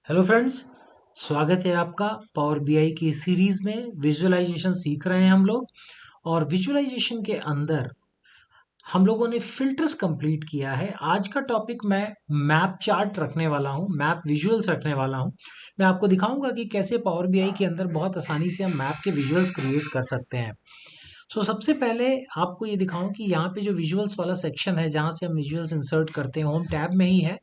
Hello friends. स्वागत है आपका पावर बीआई की सीरीज में। विजुअलाइजेशन सीख रहे हैं हम लोग। और विजुअलाइजेशन के अंदर हम लोगों ने फिल्टर्स कंप्लीट किया है। आज का टॉपिक मैं मैप चार्ट रखने वाला हूँ, मैप विजुअल्स रखने वाला हूँ। मैं आपको दिखाऊंगा कि कैसे पावर बीआई के अंदर बहुत आसानी से हम मैप के विजुअल्स क्रिएट कर सकते हैं। सबसे पहले आपको ये दिखाऊं कि यहाँ पे जो विजुअल्स वाला सेक्शन है, जहाँ से हम विजुअल्स इंसर्ट करते हैं, होम टैब में ही है।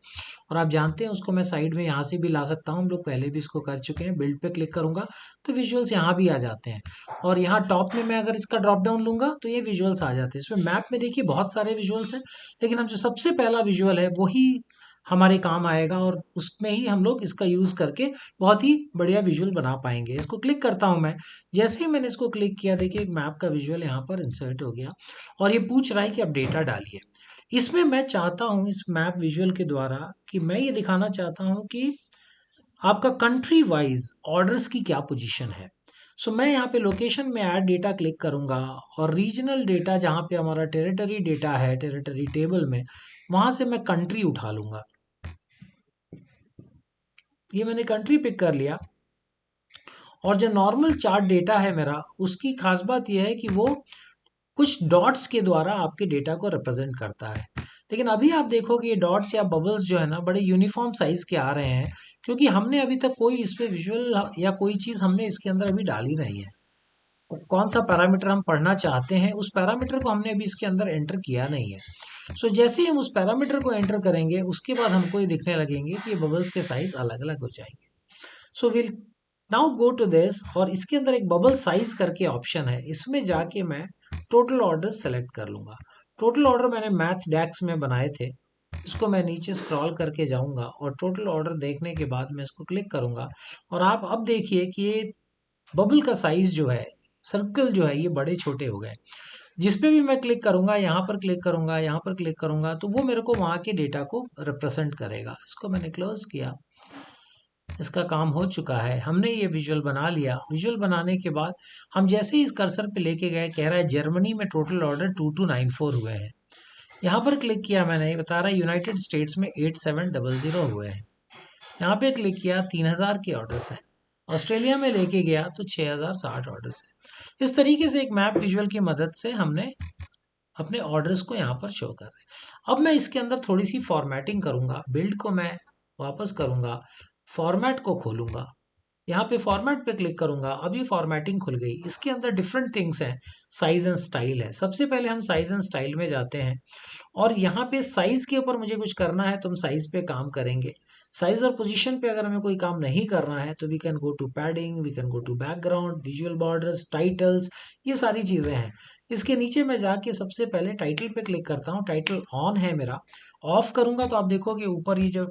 और आप जानते हैं उसको मैं साइड में यहाँ से भी ला सकता हूँ। हम लोग पहले भी इसको कर चुके हैं। बिल्ड पे क्लिक करूंगा तो विजुअल्स यहाँ भी आ जाते हैं। और यहाँ टॉप में मैं अगर इसका ड्रॉप डाउन लूंगा तो ये विजुअल्स आ जाते हैं। इसमें मैप में देखिए बहुत सारे विजुअल्स हैं, लेकिन हम जो सबसे पहला विजुअल है वही हमारे काम आएगा, और उसमें ही हम लोग इसका यूज करके बहुत ही बढ़िया विजुअल बना पाएंगे। इसको क्लिक करता हूं मैं। जैसे ही मैंने इसको क्लिक किया, देखिए एक मैप का विजुअल यहाँ पर इंसर्ट हो गया। और ये पूछ रहा है कि अब डेटा डालिए। इसमें मैं चाहता हूं इस मैप विजुअल के द्वारा कि मैं ये दिखाना चाहता हूं कि आपका कंट्री वाइज ऑर्डर्स की क्या पोजीशन है। मैं यहाँ पे लोकेशन में ऐड डेटा क्लिक करूंगा, और रीजनल डेटा जहाँ पे हमारा टेरिटरी डेटा है, टेरिटरी टेबल में, वहां से मैं कंट्री उठा लूंगा। ये मैंने कंट्री पिक कर लिया। और जो नॉर्मल चार्ट डेटा है मेरा, उसकी खास बात यह है कि वो कुछ डॉट्स के द्वारा आपके डेटा को रिप्रेजेंट करता है। लेकिन अभी आप देखोगे ये डॉट्स या बबल्स जो है ना, बड़े यूनिफॉर्म साइज के आ रहे हैं, क्योंकि हमने अभी तक कोई इसमें विजुअल या कोई चीज हमने इसके अंदर अभी डाली नहीं है। कौन सा पैरामीटर हम पढ़ना चाहते हैं, उस पैरामीटर को हमने अभी इसके अंदर एंटर किया नहीं है। जैसे ही हम उस पैरामीटर को एंटर करेंगे, उसके बाद हमको ये दिखने लगेंगे कि ये बबल्स के साइज अलग अलग हो जाएंगे। Will now go to this, और इसके अंदर एक बबल साइज करके ऑप्शन है। इसमें जाके मैं टोटल ऑर्डर सेलेक्ट कर लूंगा। टोटल ऑर्डर मैंने मैथ डैक्स में बनाए थे। इसको मैं नीचे स्क्रॉल करके जाऊंगा, और टोटल ऑर्डर देखने के बाद मैं इसको क्लिक करूंगा। और आप अब देखिए कि ये बबल का साइज जो है, सर्कल जो है, ये बड़े छोटे हो गए। जिस पे भी मैं क्लिक करूंगा, यहाँ पर क्लिक करूंगा, यहाँ पर क्लिक करूंगा, तो वो मेरे को वहां के डेटा को रिप्रेजेंट करेगा। इसको मैंने क्लोज किया। इसका काम हो चुका है। हमने ये विजुअल बना लिया। विजुअल बनाने के बाद हम जैसे ही इस कर्सर पे लेके गए, कह रहा है जर्मनी में टोटल ऑर्डर 2294 हुए हैं। यहाँ पर क्लिक किया मैंने, बता रहा है यूनाइटेड स्टेट्स में 8700 हुए हैं। यहाँ पे क्लिक किया, 3000 के ऑर्डर्स हैं। ऑस्ट्रेलिया में लेके गया तो 6060 ऑर्डर्स हैं। इस तरीके से एक मैप विजुअल की मदद से हमने अपने ऑर्डर्स को यहाँ पर शो कर रहे हैं। अब मैं इसके अंदर थोड़ी सी फॉर्मेटिंग करूंगा। बिल्ड को मैं वापस करूंगा, फॉर्मेट को खोलूंगा, यहाँ पे फॉर्मेट पे क्लिक करूंगा। अब ये फॉर्मेटिंग खुल गई। इसके अंदर डिफरेंट थिंग्स हैं, साइज एंड स्टाइल है। सबसे पहले हम साइज एंड स्टाइल में जाते हैं, और यहाँ पे साइज के ऊपर मुझे कुछ करना है तो हम साइज पे काम करेंगे। साइज और पोजीशन पे अगर हमें कोई काम नहीं करना है तो we can go to padding, we can go to background, visual borders, titles, ये सारी चीजें हैं। इसके नीचे मैं जाके सबसे पहले टाइटल पे क्लिक करता हूँ। टाइटल ऑन है मेरा। ऑफ करूंगा तो आप देखोगे ऊपर ये जो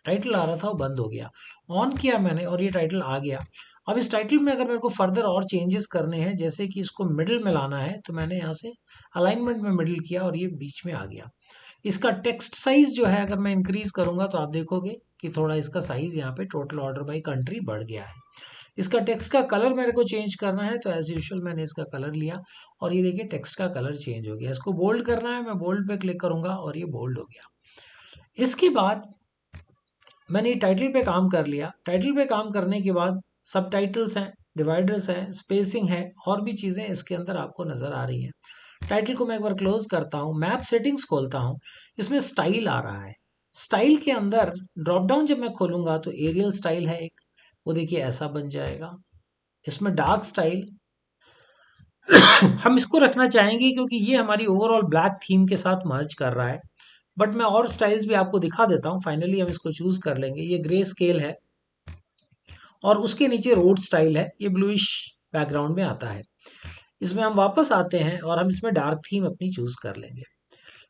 टाइटल आ रहा था वो बंद हो गया। ऑन किया मैंने और ये टाइटल आ गया। अब इस टाइटल में अगर मेरे को फर्दर और चेंजेस करने हैं, जैसे कि इसको मिडिल में लाना है, तो मैंने यहाँ से अलाइनमेंट में मिडिल किया और ये बीच में आ गया। इसका टेक्स्ट साइज जो है, अगर मैं इंक्रीज करूंगा तो आप देखोगे कि थोड़ा इसका साइज यहाँ पे टोटल ऑर्डर बाई कंट्री बढ़ गया है। इसका टेक्स्ट का कलर मेरे को चेंज करना है तो एज यूजुअल मैंने इसका कलर लिया, और ये देखिए टेक्स्ट का कलर चेंज हो गया। इसको बोल्ड करना है, मैं बोल्ड पे क्लिक करूंगा और ये बोल्ड हो गया। इसके बाद मैंने ये टाइटल पे काम कर लिया। टाइटल पे काम करने के बाद सब टाइटल्स हैं, डिवाइडर्स हैं, स्पेसिंग है, और भी चीज़ें इसके अंदर आपको नज़र आ रही हैं। टाइटल को मैं एक बार क्लोज करता हूँ, मैप सेटिंग्स खोलता हूँ। इसमें स्टाइल आ रहा है। स्टाइल के अंदर ड्रॉप डाउन जब मैं खोलूंगा तो एरियल स्टाइल है एक, वो देखिए ऐसा बन जाएगा। इसमें डार्क स्टाइल हम इसको रखना चाहेंगे क्योंकि ये हमारी ओवरऑल ब्लैक थीम के साथ मर्ज कर रहा है। बट मैं और स्टाइल्स भी आपको दिखा देता हूँ। फाइनली हम इसको चूज कर लेंगे। ये ग्रे स्केल है, और उसके नीचे रोड स्टाइल है, ये ब्लूइश बैकग्राउंड में आता है। इसमें हम वापस आते हैं और हम इसमें डार्क थीम अपनी चूज कर लेंगे।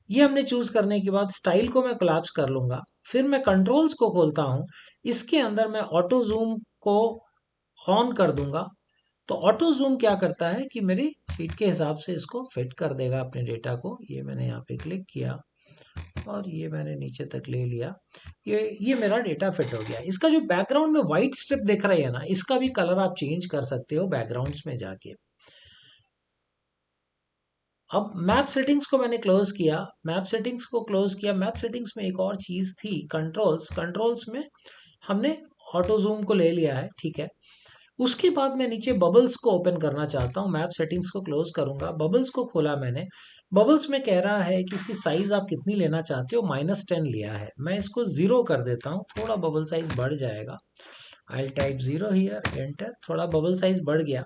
ये हमने चूज करने के बाद स्टाइल को मैं कोलैप्स कर लूंगा। फिर मैं कंट्रोल्स को खोलता हूँ। इसके अंदर मैं ऑटो जूम को ऑन कर दूंगा। तो ऑटो जूम क्या करता है कि मेरी फीट के हिसाब से इसको फिट कर देगा अपने डेटा को। ये मैंने यहाँ पे क्लिक किया और ये मैंने नीचे तक ले लिया। ये मेरा डेटा फिट हो गया। इसका जो बैकग्राउंड में व्हाइट स्ट्रिप दिख रही है ना, इसका भी कलर आप चेंज कर सकते हो बैकग्राउंड्स में जाके। अब मैप सेटिंग्स को मैंने क्लोज किया। मैप सेटिंग्स को क्लोज किया। मैप सेटिंग्स में एक और चीज थी, कंट्रोल्स। कंट्रोल्स में हमने ऑटो जूम को ले लिया है, ठीक है। उसके बाद मैं नीचे बबल्स को ओपन करना चाहता हूँ, मैप सेटिंग्स को क्लोज करूंगा, बबल्स को खोला मैंने। बबल्स में कह रहा है कि इसकी साइज आप कितनी लेना चाहते हो, -10 लिया है। मैं इसको 0 कर देता हूँ, थोड़ा बबल साइज बढ़ जाएगा। I type 0 here, enter. थोड़ा बबल साइज बढ़ गया।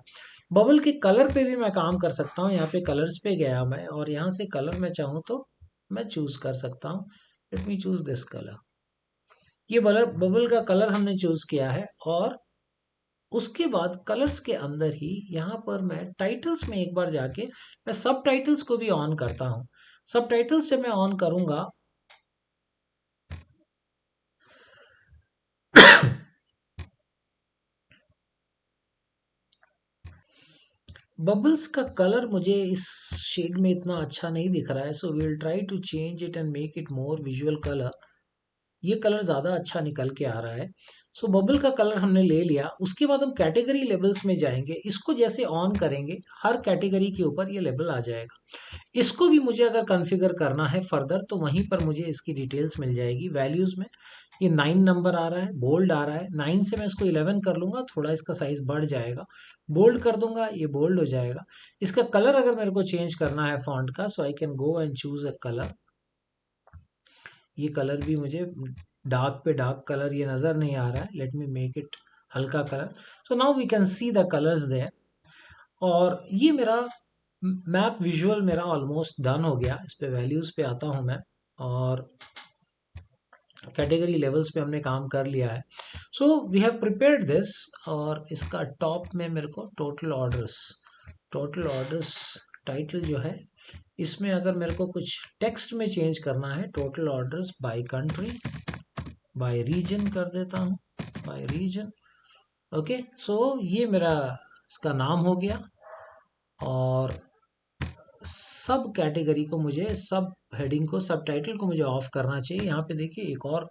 बबल के कलर पे भी मैं काम कर सकता हूँ, यहाँ पे कलर्स पे गया मैं, और यहाँ से कलर मैं चाहूँ तो मैं चूज कर सकता हूँ। Let me choose this colour. ये बबल का कलर हमने चूज किया है। और उसके बाद कलर्स के अंदर ही यहाँ पर मैं टाइटल्स में एक बार जाके मैं सब टाइटल्स को भी ऑन करता हूँ। सब टाइटल्स जब मैं ऑन करूंगा बबल्स का कलर मुझे इस शेड में इतना अच्छा नहीं दिख रहा है, so we will try to change it and make it more visual colour. ये कलर ज़्यादा अच्छा निकल के आ रहा है। सो बबल का कलर हमने ले लिया। उसके बाद हम कैटेगरी लेबल्स में जाएंगे, इसको जैसे ऑन करेंगे हर कैटेगरी के ऊपर ये लेबल आ जाएगा। इसको भी मुझे अगर कॉन्फ़िगर करना है फर्दर तो वहीं पर मुझे इसकी डिटेल्स मिल जाएगी वैल्यूज़ में। ये 9 नंबर आ रहा है, बोल्ड आ रहा है। 9 से मैं इसको 11 कर लूँगा, थोड़ा इसका साइज़ बढ़ जाएगा। बोल्ड कर दूंगा, ये बोल्ड हो जाएगा। इसका कलर अगर मेरे को चेंज करना है फॉन्ट का, so I can go and choose a colour. ये कलर भी मुझे डार्क पे डार्क कलर ये नज़र नहीं आ रहा है। लेट मी मेक इट हल्का colour. So now we can see the colours there. और ये मेरा मैप विजुअल मेरा ऑलमोस्ट डन हो गया। इस पे वैल्यूज़ पे आता हूँ मैं, और कैटेगरी लेवल्स पे हमने काम कर लिया है। So we have prepared this. और इसका टॉप में मेरे को टोटल ऑर्डर्स टाइटल जो है, इसमें अगर मेरे को कुछ टेक्स्ट में चेंज करना है, total orders by country, by region कर देता हूँ, बाय रीजन। ओके, सो ये मेरा इसका नाम हो गया। और सब कैटेगरी को मुझे, सब हेडिंग को, सब टाइटल को मुझे ऑफ करना चाहिए। यहाँ पे देखिए एक और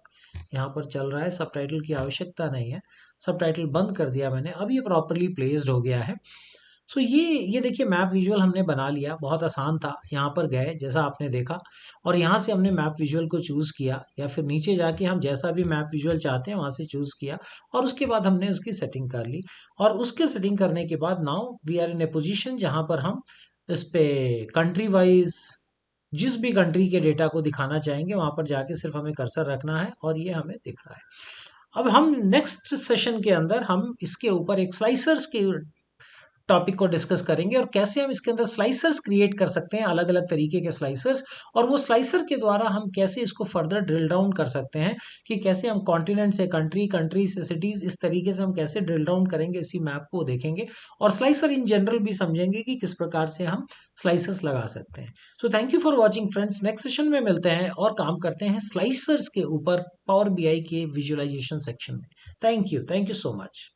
यहाँ पर चल रहा है, सब टाइटल की आवश्यकता नहीं है। सब टाइटल बंद कर दिया मैंने, अब ये प्रॉपरली प्लेस्ड हो गया है। सो ये देखिए मैप विजुअल हमने बना लिया, बहुत आसान था। यहाँ पर गए जैसा आपने देखा, और यहाँ से हमने मैप विजुअल को चूज़ किया, या फिर नीचे जाके हम जैसा भी मैप विजुअल चाहते हैं वहाँ से चूज़ किया, और उसके बाद हमने उसकी सेटिंग कर ली। और उसके सेटिंग करने के बाद now we are in a position जहाँ पर हम इस पे कंट्री वाइज जिस भी कंट्री के डेटा को दिखाना चाहेंगे वहाँ पर जाके सिर्फ हमें कर्सर रखना है, और ये हमें दिख रहा है। अब हम नेक्स्ट सेशन के अंदर हम इसके ऊपर एक स्लाइसर्स के टॉपिक को डिस्कस करेंगे, और कैसे हम इसके अंदर स्लाइसर्स क्रिएट कर सकते हैं, अलग अलग तरीके के स्लाइसर्स। और वो स्लाइसर के द्वारा हम कैसे इसको फर्दर ड्रिल डाउन कर सकते हैं, कि कैसे हम कॉन्टिनेंट से कंट्री, कंट्री से सिटीज, इस तरीके से हम कैसे ड्रिल डाउन करेंगे, इसी मैप को देखेंगे। और स्लाइसर इन जनरल भी समझेंगे कि किस प्रकार से हम स्लाइसर्स लगा सकते हैं। So thank you for watching friends. Next session में मिलते हैं और काम करते हैं स्लाइसर्स के ऊपर पावर BI के विजुअलाइजेशन सेक्शन में। Thank you so much.